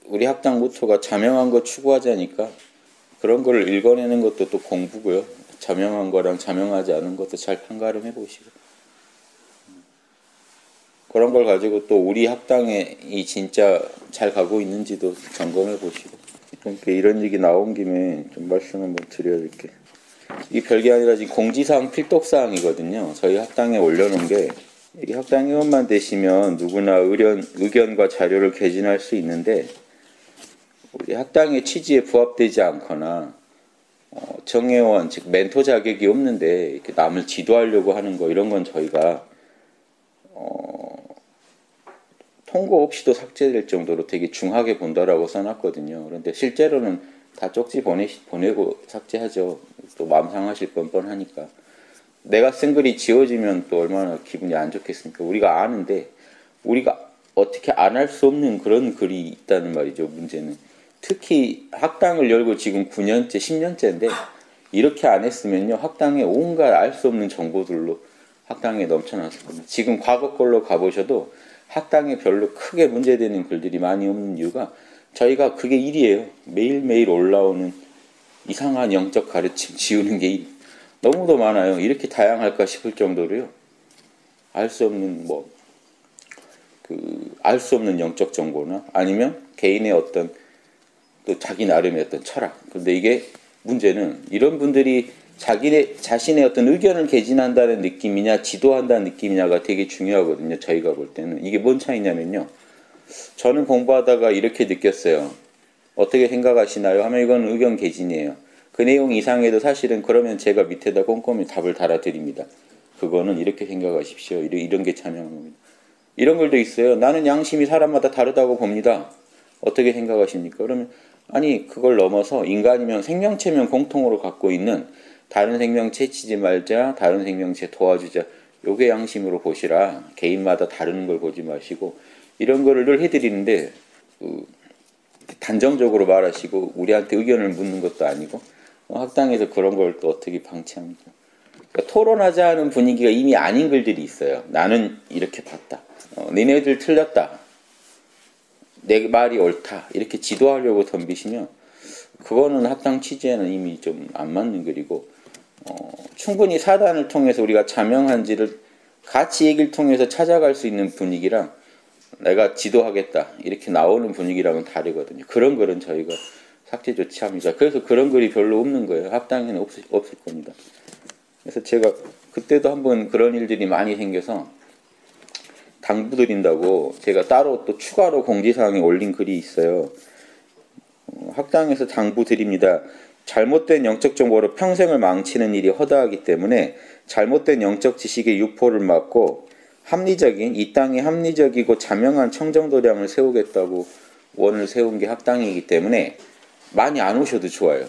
우리 학당 모토가 자명한 거 추구하자니까 그런 걸 읽어내는 것도 또 공부고요. 자명한 거랑 자명하지 않은 것도 잘 판가름해 보시고 그런 걸 가지고 또 우리 학당에 이 진짜 잘 가고 있는지도 점검해 보시고 그러니까 이런 얘기 나온 김에 좀 말씀 한번 드려야 될 게 이 별게 아니라 지금 공지사항 필독사항이거든요. 저희 학당에 올려놓은 게 이게 학당 회원만 되시면 누구나 의견과 자료를 개진할 수 있는데 우리 학당의 취지에 부합되지 않거나 정회원 즉 멘토 자격이 없는데 이렇게 남을 지도하려고 하는 거 이런 건 저희가 통고 없이도 삭제될 정도로 되게 중하게 본다라고 써놨거든요. 그런데 실제로는 다 쪽지 보내고 삭제하죠. 또 마음 상하실 뻔뻔하니까. 내가 쓴 글이 지워지면 또 얼마나 기분이 안 좋겠습니까? 우리가 아는데 우리가 어떻게 안 할 수 없는 그런 글이 있다는 말이죠. 문제는. 특히 학당을 열고 지금 9년째, 10년째인데 이렇게 안 했으면요. 학당에 온갖 알 수 없는 정보들로 학당에 넘쳐났을 겁니다. 지금 과거 걸로 가보셔도 학당에 별로 크게 문제되는 글들이 많이 없는 이유가 저희가 그게 일이에요. 매일매일 올라오는 이상한 영적 가르침 지우는 게 일. 너무도 많아요. 이렇게 다양할까 싶을 정도로요. 알 수 없는 알 수 없는 영적 정보나 아니면 개인의 어떤 또 자기 나름의 어떤 철학. 근데 이게 문제는 이런 분들이 자신의 어떤 의견을 개진한다는 느낌이냐 지도한다는 느낌이냐가 되게 중요하거든요. 저희가 볼 때는. 이게 뭔 차이냐면요. 저는 공부하다가 이렇게 느꼈어요. 어떻게 생각하시나요? 하면 이건 의견 개진이에요. 그 내용 이상에도 사실은 그러면 제가 밑에다 꼼꼼히 답을 달아드립니다. 그거는 이렇게 생각하십시오. 이런 게 자명한 겁니다. 이런 글도 있어요. 나는 양심이 사람마다 다르다고 봅니다. 어떻게 생각하십니까? 그러면 아니 그걸 넘어서 인간이면 생명체면 공통으로 갖고 있는 다른 생명체 치지 말자, 다른 생명체 도와주자. 요게 양심으로 보시라. 개인마다 다른 걸 보지 마시고 이런 거를 늘 해드리는데 단정적으로 말하시고 우리한테 의견을 묻는 것도 아니고 학당에서 그런 걸 또 어떻게 방치합니까? 그러니까 토론하자 하는 분위기가 이미 아닌 글들이 있어요. 나는 이렇게 봤다. 니네들 틀렸다. 내 말이 옳다. 이렇게 지도하려고 덤비시면 그거는 학당 취지에는 이미 좀 안 맞는 글이고 충분히 사단을 통해서 우리가 자명한지를 같이 얘기를 통해서 찾아갈 수 있는 분위기랑 내가 지도하겠다 이렇게 나오는 분위기랑은 다르거든요. 그런 글은 저희가 삭제 조치합니다. 그래서 그런 글이 별로 없는 거예요. 학당에는 없을 겁니다. 그래서 제가 그때도 한번 그런 일들이 많이 생겨서 당부드린다고 제가 따로 또 추가로 공지사항에 올린 글이 있어요. 학당에서 당부드립니다. 잘못된 영적 정보로 평생을 망치는 일이 허다하기 때문에 잘못된 영적 지식의 유포를 막고 합리적인 이 땅에 합리적이고 자명한 청정도량을 세우겠다고 원을 세운 게 학당이기 때문에 많이 안 오셔도 좋아요.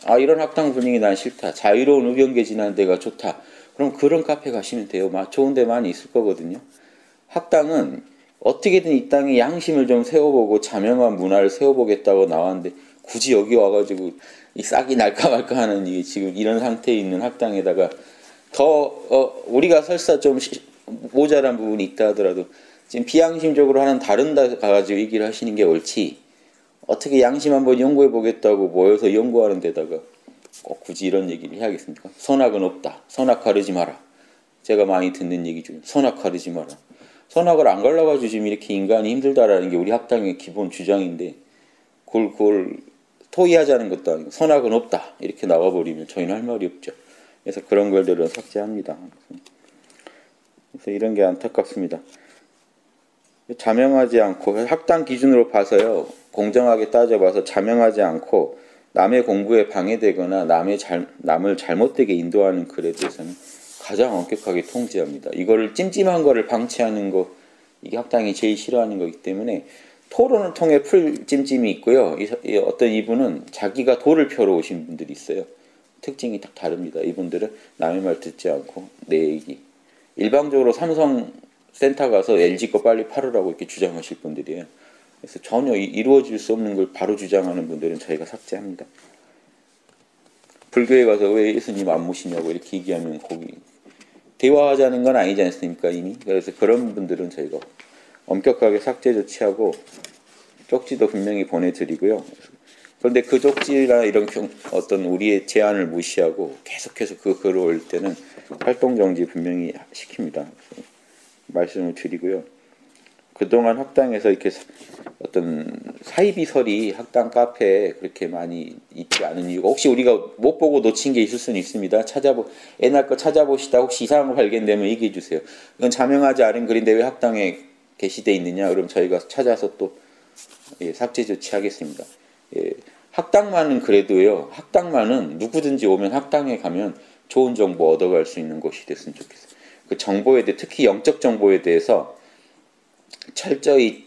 아 이런 학당 분위기 난 싫다. 자유로운 의견 개진하는 데가 좋다. 그럼 그런 카페 가시면 돼요. 좋은 데 많이 있을 거거든요. 학당은 어떻게든 이 땅에 양심을 좀 세워보고 자명한 문화를 세워보겠다고 나왔는데 굳이 여기 와가지고 이 싹이 날까 말까 하는 이 지금 이런 상태에 있는 학당에다가 더 우리가 설사 좀 모자란 부분이 있다 하더라도 지금 비양심적으로 하는 다른 데 가가지고 얘기를 하시는 게 옳지 어떻게 양심 한번 연구해 보겠다고 모여서 연구하는 데다가 꼭 굳이 이런 얘기를 해야겠습니까? 선악은 없다. 선악 가르지 마라. 제가 많이 듣는 얘기 중에 선악 가르지 마라. 선악을 안 갈라가지고 지금 이렇게 인간이 힘들다라는 게 우리 학당의 기본 주장인데 그걸 토의하자는 것도 아니고 선악은 없다 이렇게 나와버리면 저희는 할 말이 없죠. 그래서 그런 걸들은 삭제합니다. 그래서 이런 게 안타깝습니다. 자명하지 않고 학당 기준으로 봐서요. 공정하게 따져봐서 자명하지 않고 남의 공부에 방해되거나 남을 잘못되게 인도하는 글에 대해서는 가장 엄격하게 통제합니다. 이거를 찜찜한 거를 방치하는 거 이게 학당이 제일 싫어하는 거기 때문에 토론을 통해 풀 찜찜이 있고요. 어떤 이분은 자기가 돌을 펴러 오신 분들이 있어요. 특징이 딱 다릅니다. 이분들은 남의 말 듣지 않고 내 얘기. 일방적으로 삼성 센터 가서 LG 거 빨리 팔으라고 이렇게 주장하실 분들이에요. 그래서 전혀 이루어질 수 없는 걸 바로 주장하는 분들은 저희가 삭제합니다. 불교에 가서 왜 예수님 안 모시냐고 이렇게 얘기하면 거기 대화하자는 건 아니지 않습니까 이미. 그래서 그런 분들은 저희가 엄격하게 삭제 조치하고 쪽지도 분명히 보내드리고요. 그런데 그 쪽지나 이런 어떤 우리의 제안을 무시하고 계속해서 그 글을 올릴 때는 활동 정지 분명히 시킵니다. 말씀을 드리고요. 그동안 학당에서 이렇게 어떤 사이비설이 학당 카페에 그렇게 많이 있지 않은 이유가 혹시 우리가 못 보고 놓친 게 있을 수는 있습니다. 옛날 거 찾아보시다 혹시 이상한 거 발견되면 얘기해 주세요. 이건 자명하지 않은 글인데 왜 학당에 게시되어 있느냐? 그럼 저희가 찾아서 또 삭제 조치하겠습니다. 학당만은 그래도요. 학당만은 누구든지 오면 학당에 가면 좋은 정보 얻어갈 수 있는 곳이 됐으면 좋겠어요. 그 정보에 대해 특히 영적 정보에 대해서 철저히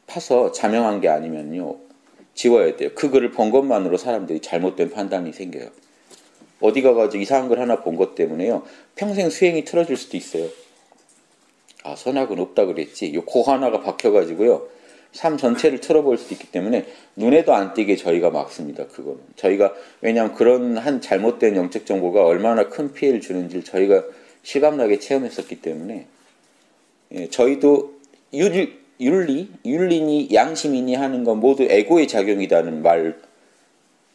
파서 자명한 게 아니면요 지워야 돼요. 그 글을 본 것만으로 사람들이 잘못된 판단이 생겨요. 어디 가가지고 이상한 글 하나 본 것 때문에요 평생 수행이 틀어질 수도 있어요. 아 선악은 없다 그랬지. 요 코 하나가 박혀가지고요 삶 전체를 틀어볼 수도 있기 때문에 눈에도 안 띄게 저희가 막습니다. 그거는 저희가 왜냐하면 그런 한 잘못된 영적 정보가 얼마나 큰 피해를 주는지를 저희가 실감나게 체험했었기 때문에 저희도 윤리니 양심이니 하는 건 모두 에고의 작용이라는 말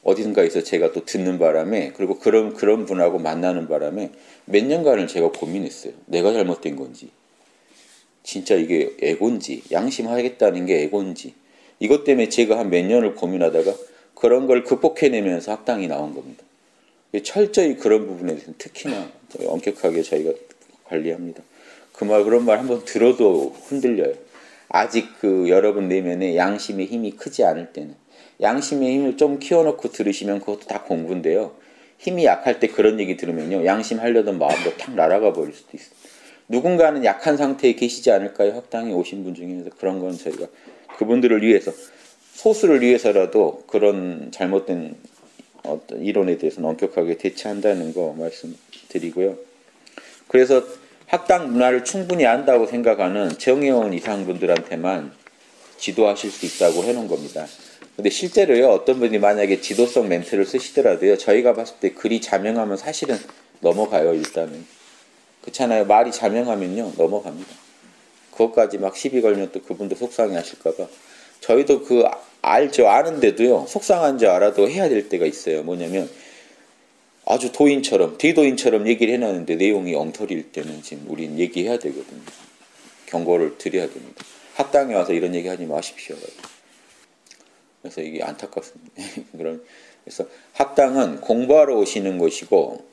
어딘가에서 제가 또 듣는 바람에 그리고 그런 분하고 만나는 바람에 몇 년간을 제가 고민했어요. 내가 잘못된 건지 진짜 이게 에고인지 양심하겠다는 게 에고인지 이것 때문에 제가 한 몇 년을 고민하다가 그런 걸 극복해내면서 학당이 나온 겁니다. 철저히 그런 부분에 대해서는 특히나 엄격하게 저희가 관리합니다. 그런 말 한번 들어도 흔들려요. 아직 여러분 내면에 양심의 힘이 크지 않을 때는 양심의 힘을 좀 키워놓고 들으시면 그것도 다 공부인데요. 힘이 약할 때 그런 얘기 들으면요. 양심하려던 마음도 탁 날아가 버릴 수도 있어요. 누군가는 약한 상태에 계시지 않을까요? 학당에 오신 분 중에서 그런 건 저희가 그분들을 위해서 소수를 위해서라도 그런 잘못된 어떤 이론에 대해서는 엄격하게 대처한다는 거 말씀드리고요. 그래서 학당 문화를 충분히 안다고 생각하는 정의원 이상분들한테만 지도하실 수 있다고 해놓은 겁니다. 근데 실제로요 어떤 분이 만약에 지도성 멘트를 쓰시더라도요 저희가 봤을 때 글이 자명하면 사실은 넘어가요. 일단은 그렇잖아요. 말이 자명하면요 넘어갑니다. 그것까지 막 시비 걸면 또 그분도 속상해 하실까봐 저희도 알죠. 아는데도요 속상한 줄 알아도 해야 될 때가 있어요. 뭐냐면 아주 대도인처럼 얘기를 해놨는데 내용이 엉터리일 때는 지금 우린 얘기해야 되거든요. 경고를 드려야 됩니다. 학당에 와서 이런 얘기 하지 마십시오. 그래서 이게 안타깝습니다. 그래서 학당은 공부하러 오시는 곳이고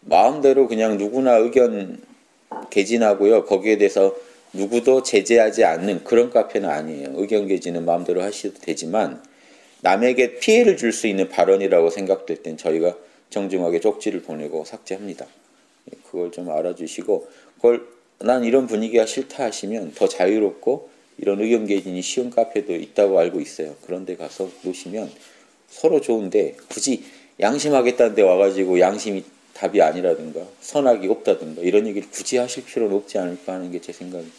마음대로 그냥 누구나 의견 개진하고요. 거기에 대해서 누구도 제재하지 않는 그런 카페는 아니에요. 의견 개진은 마음대로 하셔도 되지만 남에게 피해를 줄 수 있는 발언이라고 생각될 땐 저희가 정중하게 쪽지를 보내고 삭제합니다. 그걸 좀 알아주시고 난 이런 분위기가 싫다 하시면 더 자유롭고 이런 의견 개진이 쉬운 카페도 있다고 알고 있어요. 그런 데 가서 놓으시면 서로 좋은데 굳이 양심하겠다는 데 와가지고 양심이 답이 아니라든가 선악이 없다든가 이런 얘기를 굳이 하실 필요는 없지 않을까 하는 게 제 생각입니다.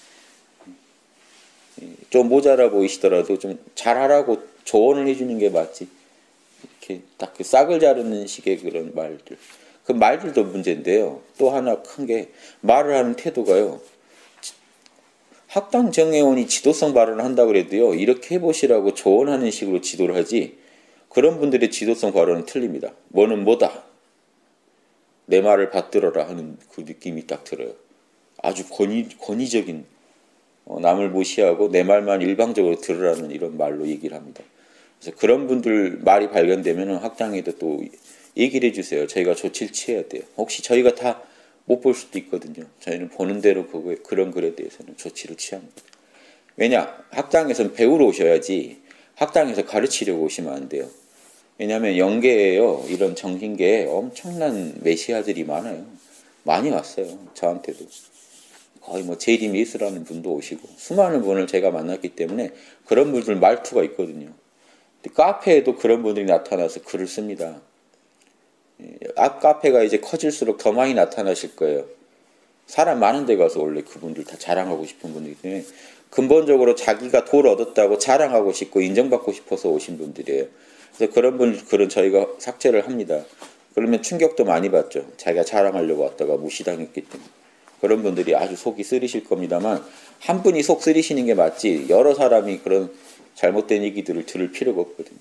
좀 모자라 보이시더라도 좀 잘하라고 조언을 해주는 게 맞지. 이렇게 딱 싹을 자르는 식의 그런 말들. 그 말들도 문제인데요. 또 하나 큰 게 말을 하는 태도가요. 학당 정회원이 지도성 발언을 한다고 그래도요. 이렇게 해보시라고 조언하는 식으로 지도를 하지 그런 분들의 지도성 발언은 틀립니다. 뭐는 뭐다. 내 말을 받들어라 하는 그 느낌이 딱 들어요. 아주 권위적인 남을 무시하고 내 말만 일방적으로 들으라는 이런 말로 얘기를 합니다. 그래서 그런 분들 말이 발견되면 학당에도 또 얘기를 해주세요. 저희가 조치를 취해야 돼요. 혹시 저희가 다 못 볼 수도 있거든요. 저희는 보는 대로 그런 글에 대해서는 조치를 취합니다. 왜냐? 학당에서는 배우러 오셔야지 학당에서 가르치려고 오시면 안 돼요. 왜냐하면 영계에요. 이런 정신계에 엄청난 메시아들이 많아요. 많이 왔어요. 저한테도. 거의 제이림 예수라는 분도 오시고 수많은 분을 제가 만났기 때문에 그런 분들 말투가 있거든요. 카페에도 그런 분들이 나타나서 글을 씁니다. 앞 카페가 이제 커질수록 더 많이 나타나실 거예요. 사람 많은 데 가서 원래 그분들 다 자랑하고 싶은 분들이기 때문에 근본적으로 자기가 도를 얻었다고 자랑하고 싶고 인정받고 싶어서 오신 분들이에요. 그래서 그런 분들 글은 저희가 삭제를 합니다. 그러면 충격도 많이 받죠. 자기가 자랑하려고 왔다가 무시당했기 때문에. 그런 분들이 아주 속이 쓰리실 겁니다만 한 분이 속 쓰리시는 게 맞지 여러 사람이 그런 잘못된 얘기들을 들을 필요가 없거든요.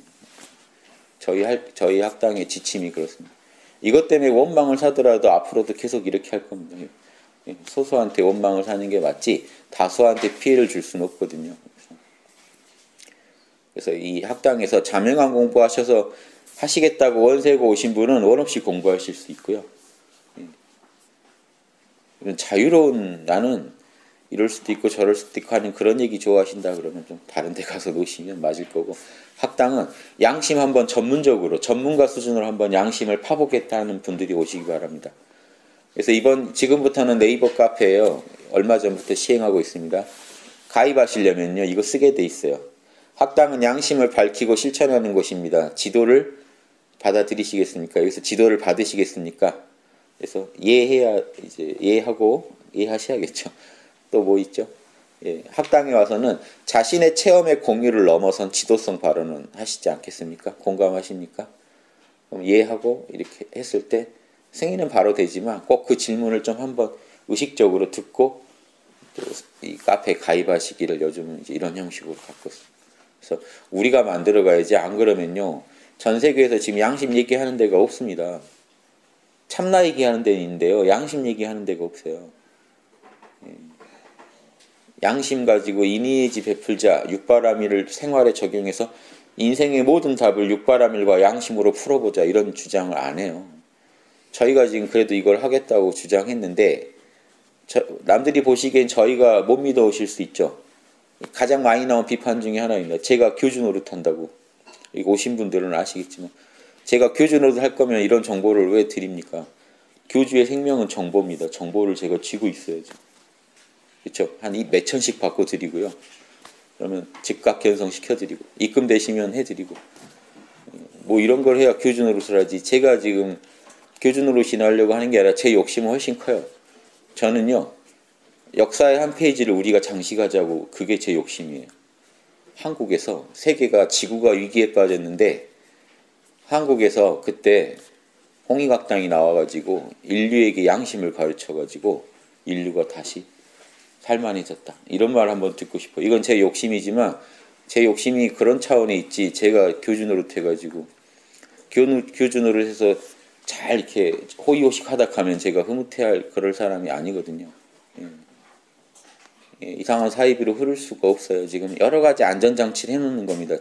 저희 학당의 지침이 그렇습니다. 이것 때문에 원망을 사더라도 앞으로도 계속 이렇게 할 겁니다. 소수한테 원망을 사는 게 맞지 다수한테 피해를 줄 수는 없거든요. 그래서 이 학당에서 자명한 공부하셔서 하시겠다고 원세고 오신 분은 원 없이 공부하실 수 있고요. 자유로운 나는 이럴 수도 있고 저럴 수도 있고 하는 그런 얘기 좋아하신다 그러면 좀 다른 데 가서 놓으시면 맞을 거고, 학당은 양심 한번 전문적으로 전문가 수준으로 한번 양심을 파보겠다는 분들이 오시기 바랍니다. 그래서 지금부터는 네이버 카페에요. 얼마 전부터 시행하고 있습니다. 가입하시려면요 이거 쓰게 돼 있어요. 학당은 양심을 밝히고 실천하는 곳입니다. 지도를 받아들이시겠습니까? 여기서 지도를 받으시겠습니까? 그래서 이해하셔야겠죠. 또 뭐 있죠? 학당에 와서는 자신의 체험의 공유를 넘어선 지도성 발언은 하시지 않겠습니까? 공감하십니까? 그럼 이해하고 이렇게 했을 때 승인은 바로 되지만 꼭 그 질문을 좀 한번 의식적으로 듣고 또 이 카페에 가입하시기를 요즘은 이제 이런 형식으로 갖고 있습니다. 그래서 우리가 만들어 가야지, 안 그러면요 전 세계에서 지금 양심 얘기하는 데가 없습니다. 참나 얘기하는 데는 있는데요 양심 얘기하는 데가 없어요. 양심 가지고 인의의지 베풀자, 육바라밀을 생활에 적용해서 인생의 모든 답을 육바라밀과 양심으로 풀어보자, 이런 주장을 안 해요. 저희가 지금 그래도 이걸 하겠다고 주장했는데 남들이 보시기엔 저희가 못 믿어오실 수 있죠. 가장 많이 나온 비판 중에 하나입니다. 제가 교주 노릇한다고. 이거 오신 분들은 아시겠지만 제가 교주 노릇 할 거면 이런 정보를 왜 드립니까? 교주의 생명은 정보입니다. 정보를 제가 쥐고 있어야죠. 그렇죠? 한 몇천씩 받고 드리고요. 그러면 즉각 견성 시켜드리고 입금되시면 해드리고 뭐 이런 걸 해야 교주 노릇을 하지. 제가 지금 교주 노릇이나 하려고 하는 게 아니라 제 욕심은 훨씬 커요. 저는요 역사의 한 페이지를 우리가 장식하자고, 그게 제 욕심이에요. 한국에서 세계가 지구가 위기에 빠졌는데 한국에서 그때 홍익학당이 나와가지고 인류에게 양심을 가르쳐가지고 인류가 다시 살만해졌다, 이런 말 한번 듣고 싶어요. 이건 제 욕심이지만 제 욕심이 그런 차원에 있지, 제가 교주 노릇 해가지고 교주 노릇 해서 잘 이렇게 호의호식 하다 가면 제가 흐뭇해할 그럴 사람이 아니거든요. 이상한 사이비로 흐를 수가 없어요. 지금 여러 가지 안전장치를 해놓는 겁니다.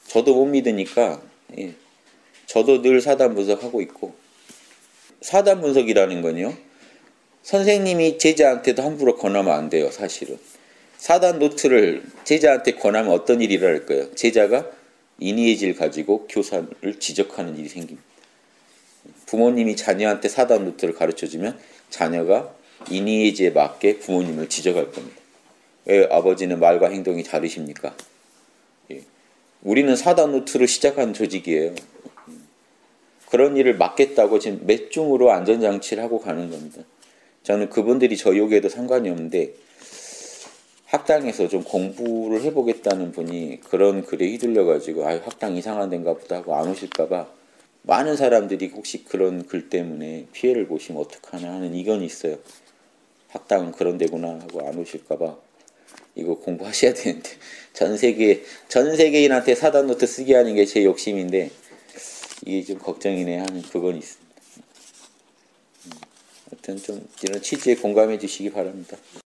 저도 못 믿으니까 저도 늘 사단 분석하고 있고, 사단 분석이라는 건요 선생님이 제자한테도 함부로 권하면 안 돼요. 사실은 사단 노트를 제자한테 권하면 어떤 일이 일어날 거예요? 제자가 인의의지를 가지고 교사를 지적하는 일이 생깁니다. 부모님이 자녀한테 사단 노트를 가르쳐주면 자녀가 인의의지에 맞게 부모님을 지적할 겁니다. 왜 아버지는 말과 행동이 다르십니까? 우리는 사단 노트로 시작한 조직이에요. 그런 일을 막겠다고 지금 몇 중으로 안전장치를 하고 가는 겁니다. 저는 그분들이 저 욕에도 상관이 없는데 학당에서 좀 공부를 해보겠다는 분이 그런 글에 휘둘려가지고 학당 이상한 데인가 보다 하고 안 오실까봐, 많은 사람들이 혹시 그런 글 때문에 피해를 보시면 어떡하나 하는 이견이 있어요. 학당은 그런 데구나 하고 안 오실까봐 이거 공부하셔야 되는데 전 세계인한테 사단 노트 쓰게 하는 게 제 욕심인데 이게 좀 걱정이네 하는 그건 있습니다. 하여튼 좀 이런 취지에 공감해 주시기 바랍니다.